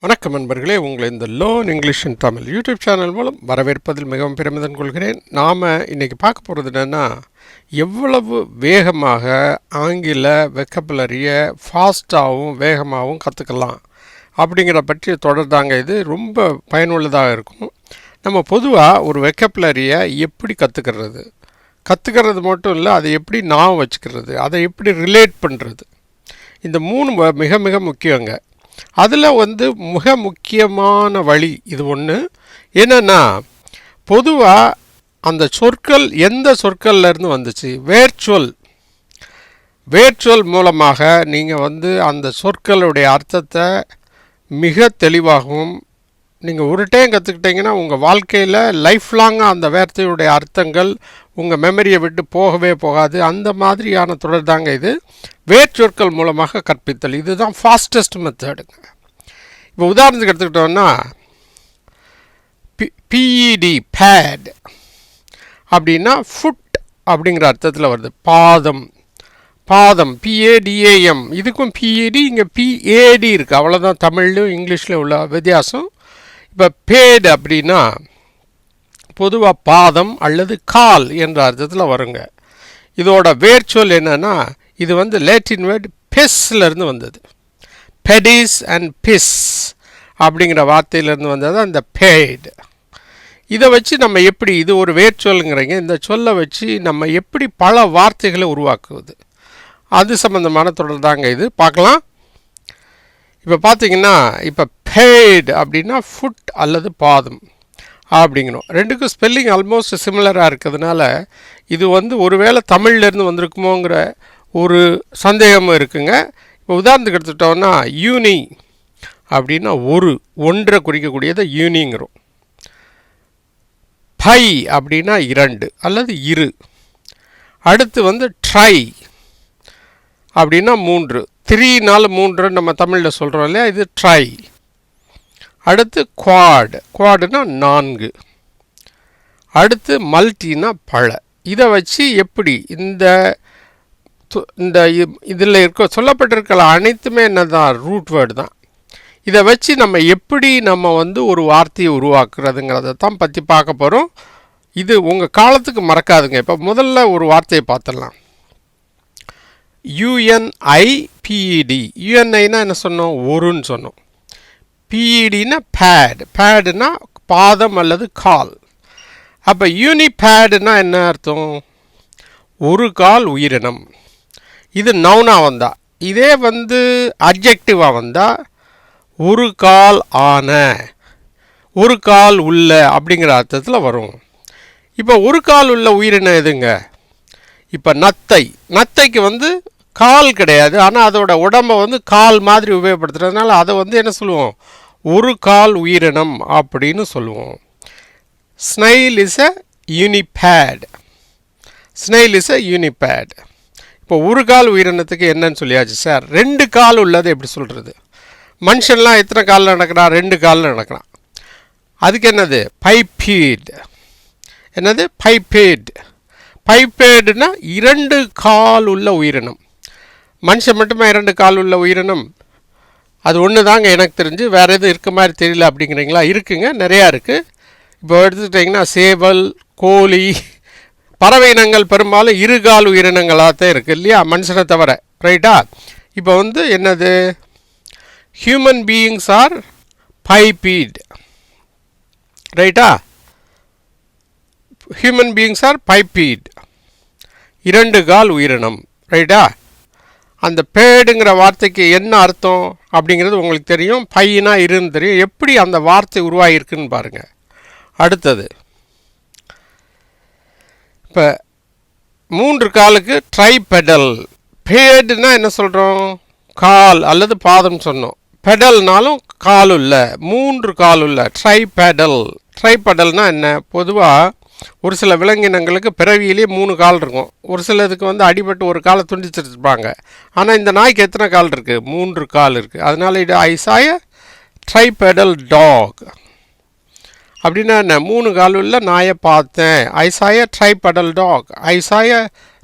வணக்கம் நண்பர்களே, உங்களை இந்த லேர்ன் இங்கிலீஷ் இன் தமிழ் யூடியூப் சேனல் மூலம் வரவேற்பதில் மிகவும் பெருமிதம் கொள்கிறேன். நாம் இன்றைக்கி பார்க்க போகிறது என்னென்னா, எவ்வளவு வேகமாக ஆங்கில வெக்கபுலரியை ஃபாஸ்ட்டாகவும் வேகமாகவும் கற்றுக்கலாம் அப்படிங்கிற பற்றிய தொடர் தாங்க. இது ரொம்ப பயனுள்ளதாக இருக்கும். நம்ம பொதுவாக ஒரு வெக்கபுலரியை எப்படி கற்றுக்கிறது மட்டும் இல்லை, அதை எப்படி ஞாபகம் வச்சுக்கிறது, அதை எப்படி ரிலேட் பண்ணுறது, இந்த மூணு மிக மிக முக்கியங்க. அதில் மிக முக்கியமான வழி இது ஒன்று. என்னென்னா, பொதுவாக அந்த சொற்கள் எந்த சொற்கள்லேருந்து வந்துச்சு, வேர்ச்சுவல் மூலமாக நீங்கள் அந்த சொற்களுடைய அர்த்தத்தை மிக தெளிவாகவும் நீங்கள் ஒரு டைம் கற்றுக்கிட்டீங்கன்னா உங்கள் வாழ்க்கையில் லைஃப் லாங்காக அந்த வார்த்தையுடைய அர்த்தங்கள் உங்கள் மெமரியை விட்டு போகவே போகாது. அந்த மாதிரியான தொடர் தாங்க இது. வேர்ச்சொற்கள் மூலமாக கற்பித்தல், இதுதான் ஃபாஸ்டஸ்ட் மெத்தடுங்க. இப்போ உதாரணத்துக்கு எடுத்துக்கிட்டோன்னா, பிஇடி பேட் அப்படின்னா ஃபுட் அப்படிங்கிற அர்த்தத்தில் வருது. பாதம் பிஏடிஏஎம், இதுக்கும் பிஇடி, இங்கே பிஏடி இருக்குது. அவ்வளோதான் தமிழ்லையும் இங்கிலீஷில் உள்ள வித்தியாசம். இப்போ பேடு அப்படின்னா பொதுவாக பாதம் அல்லது கால் என்ற அர்த்தத்தில் வருங்க. இதோட வேர்ச்சொல் என்னென்னா, இது லேட்டின் வேர்டு பெஸ்லேருந்து வந்தது. பெடிஸ் அண்ட் பிஸ் அப்படிங்கிற வார்த்தையிலேருந்து வந்தது அந்த பேடு. இதை வச்சு நம்ம எப்படி, இது ஒரு வேர்ச்சொல்லுங்கிறீங்க, இந்த சொல்லை வச்சு நம்ம எப்படி பல வார்த்தைகளை உருவாக்குவது, அது சம்மந்தமான தொடர் தாங்க இது. பார்க்கலாம். இப்போ பார்த்தீங்கன்னா, இப்போ பேட் அப்படின்னா ஃபுட் அல்லது பாதம் அப்படிங்கணும். ரெண்டுக்கும் ஸ்பெல்லிங் ஆல்மோஸ்ட் சிமிலராக இருக்கிறதுனால இது ஒருவேளை தமிழ்லேருந்து வந்திருக்குமோங்கிற ஒரு சந்தேகமும் இருக்குங்க. இப்போ உதாரணத்துக்கு எடுத்துக்கிட்டோன்னா, யூனி அப்படின்னா ஒன்றை குறிக்கக்கூடியதை யூனிங்கிறோம். பை அப்படின்னா இரண்டு அல்லது இரு. அடுத்து ட்ரை அப்படின்னா மூன்று. 3 நம்ம தமிழில் சொல்கிறோம் இல்லையா, இது ட்ரை. அடுத்து குவாடுனா 4. அடுத்து மல்டினா பல. இதை வச்சு எப்படி இந்த இதில் சொல்லப்பட்டிருக்கிற அனைத்துமே என்ன தான், ரூட் வேர்டு தான். இதை வச்சு நம்ம எப்படி ஒரு வார்த்தையை உருவாக்குறதுங்கிறத தான் பற்றி பார்க்க போகிறோம். இது உங்கள் காலத்துக்கு மறக்காதுங்க. இப்போ முதல்ல ஒரு வார்த்தையை பார்த்துடலாம். யுஎன்ஐபிஇடி. யுஎன்ஐனா என்ன சொன்னோம், ஒருன்னு சொன்னோம். பிஇடினா பேடுனா பாதம் அல்லது கால். அப்போ யூனிபேடுனா என்ன அர்த்தம், ஒரு கால் உயிரினம். இது நவுனாக வந்தா. இதே அட்ஜெக்டிவாக வந்தால் ஒரு கால் ஆன, ஒரு கால் உள்ள அப்படிங்கிற அர்த்தத்தில் வரும். இப்போ ஒரு கால் உள்ள உயிரினம் எதுங்க, இப்போ நத்தைக்கு கால் கிடையாது, ஆனால் அதோட உடம்பை கால் மாதிரி உபயோகப்படுத்துறதுனால அதை என்ன சொல்லுவோம், ஒரு கால் உயிரினம் அப்படின்னு சொல்லுவோம். Snail is a uniped. இப்போ ஒரு கால் உயிரினத்துக்கு என்னன்னு சொல்லியாச்சு சார். 2 கால் உள்ளது எப்படி சொல்கிறது, மனுஷன்லாம் எத்தனை காலில் நடக்கிறான், 2 காலில் நடக்கிறான். அதுக்கு என்னது, பைப்பேடுனா 2 கால் உள்ள உயிரினம். மனுஷன் மட்டுமே 2 கால் உள்ள உயிரினம், அது ஒன்று தாங்க எனக்கு தெரிஞ்சு. வேறு எதுவும் இருக்க மாதிரி தெரியல அப்படிங்கிறீங்களா? இருக்குங்க, நிறையா இருக்குது. இப்போ எடுத்துக்கிட்டிங்கன்னா சேவல், கோழி, பறவை இனங்கள் பெரும்பாலும் 2 கால் உயிரினங்களாக தான் இருக்குது இல்லையா, மனுஷனை தவிர. ரைட்டா? இப்போ என்னது, ஹியூமன் பீயிங்ஸ் ஆர் பைப்பீட். ரைட்டா? ஹியூமன் பீயிங்ஸ் ஆர் பைப்பீட், 2 கால் உயிரினம். ரைட்டா? அந்த பேடுங்கிற வார்த்தைக்கு என்ன அர்த்தம் அப்படிங்கிறது உங்களுக்கு தெரியும். பையனா இருன்னு தெரியும். எப்படி அந்த வார்த்தை உருவாகிருக்குன்னு பாருங்கள். அடுத்தது, இப்போ 3 காலுக்கு ட்ரைபெடல். பேடுனா என்ன சொல்கிறோம், கால் அல்லது பாதம் சொன்னோம். பெடல்னாலும் காலுள்ள, 3 காலுள்ள, ட்ரைபெடல்னால் என்ன, பொதுவாக ஒரு சில விலங்கினங்களுக்கு பிறவியிலே 3 கால் இருக்கும். ஒரு சிலதுக்கு அடிபட்டு ஒரு காலை துண்டிச்சிருப்பாங்க. ஆனால் இந்த நாய்க்கு எத்தனை கால் இருக்குது, 3 கால் இருக்குது. அதனால் இது ஐ சா எ ட்ரைபெடல் டாக் அப்படின்னா என்ன, 3 கால் உள்ள நாயை பார்த்தேன். ஐ சா எ ட்ரைபெடல் டாக், ஐ சா எ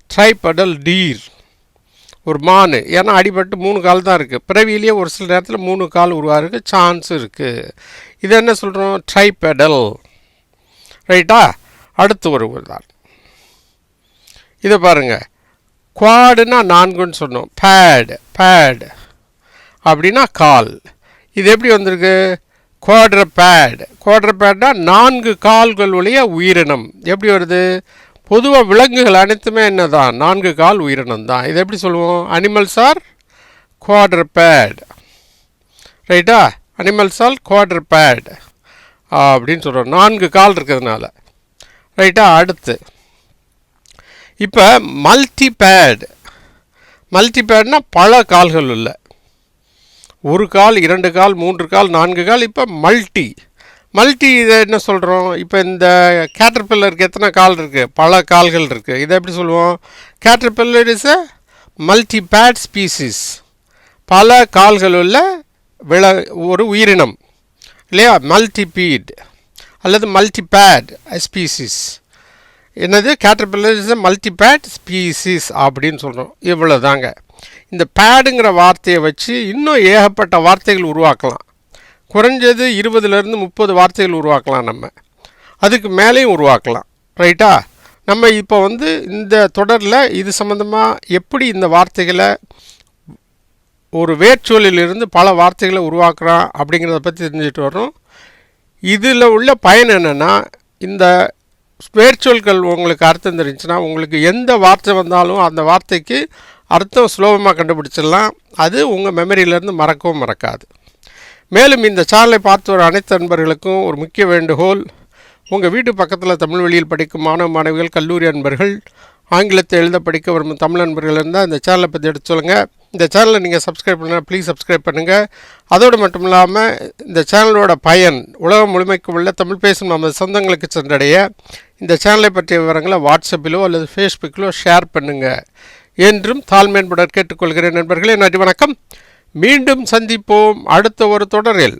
ட்ரைபெடல் டீர். ஒரு மான். ஏன்னா அடிபட்டு 3 கால் தான் இருக்குது. பிறவியிலேயே ஒரு சில நேரத்தில் 3 கால் உருவாகிறதுக்கு சான்ஸ் இருக்குது. இது என்ன சொல்கிறோம்? ட்ரைபெடல். ரைட்டா? அடுத்து ஒரு உதாரணம் இதை பாருங்கள். குவாடுனா 4ன்னு சொன்னோம். பேட் அப்படின்னா கால். இது எப்படி வந்திருக்கு? குவாட்ரபேட்னா 4 கால்கள் உடைய உயிரினம். எப்படி வருது? பொதுவாக விலங்குகள் அனைத்துமே என்ன தான்? 4 கால் உயிரினம் தான். இதை எப்படி சொல்லுவோம்? Animals are quadruped. ரைட்டா? அனிமல்ஸ் ஆர் குவாட்ரபேட் அப்படின்னு சொல்கிறோம், 4 கால் இருக்கிறதுனால. ரைட்டா? அடுத்து இப்போ மல்டிபேட்னா பல கால்கள் இல்லை. 1 கால், 2 கால், 3 கால், 4 கால். இப்போ மல்டி இதை என்ன சொல்கிறோம்? இப்போ இந்த கேட்டர்பில்லருக்கு எத்தனை கால் இருக்குது? பல கால்கள் இருக்குது. இதை எப்படி சொல்லுவோம்? Caterpillar is a multiped species. பல கால்கள் உள்ள ஒரு உயிரினம் இல்லையா? மல்டிபீட் அல்லது மல்டிபேட் ஸ்பீசிஸ். என்னது? Caterpillar is a multiped species அப்படின்னு சொல்கிறோம். இவ்வளோ தாங்க. இந்த பேடுங்கிற வார்த்தையை வச்சு இன்னும் ஏகப்பட்ட வார்த்தைகள் உருவாக்கலாம். குறைஞ்சது 20லேருந்து 30 வார்த்தைகள் உருவாக்கலாம். நம்ம அதுக்கு மேலேயும் உருவாக்கலாம். ரைட்டா? நம்ம இப்போ இந்த தொடரில் இது சம்மந்தமாக எப்படி இந்த வார்த்தைகளை ஒரு வேர்ச்சொல்லிலிருந்து பல வார்த்தைகளை உருவாக்குறான் அப்படிங்கிறத பற்றி தெரிஞ்சுட்டு வரோம். இதில் உள்ள பயன் என்னென்னா, இந்த வேர்ச்சொல்கள் உங்களுக்கு அர்த்தம் தெரிஞ்சுன்னா உங்களுக்கு எந்த வார்த்தை வந்தாலும் அந்த வார்த்தைக்கு அர்த்தம் சுலபமாக கண்டுபிடிச்சிடலாம். அது உங்கள் மெமரியிலேருந்து மறக்கவும் மறக்காது. மேலும் இந்த சேனலை பார்த்து வர அனைத்து நண்பர்களுக்கும் ஒரு முக்கிய வேண்டுகோள். உங்கள் வீட்டு பக்கத்தில் தமிழ் வழியில் படிக்கும் மாணவ மாணவிகள், கல்லூரி நண்பர்கள், ஆங்கிலத்தை எழுத படிக்க வரும் தமிழ் நண்பர்கள் இருந்தால் இந்த சேனலை பற்றி எடுத்து சொல்லுங்கள். இந்த சேனலை நீங்கள் சப்ஸ்கிரைப் பண்ணால் ப்ளீஸ் சப்ஸ்கிரைப் பண்ணுங்கள். அதோடு மட்டும் இல்லாமல் இந்த சேனலோட பயன் உலகம் முழுமைக்கு உள்ள தமிழ் பேசும் நமது சொந்தங்களுக்கு சென்றடைய இந்த சேனலை பற்றிய விவரங்களை வாட்ஸ்அப்பிலோ அல்லது ஃபேஸ்புக்கிலோ ஷேர் பண்ணுங்கள் என்றும் தாழ்மையுடன் கேட்டுக்கொள்கிறேன். நண்பர்களே, நன்றி, வணக்கம். மீண்டும் சந்திப்போம் அடுத்த ஒரு தொடரில்.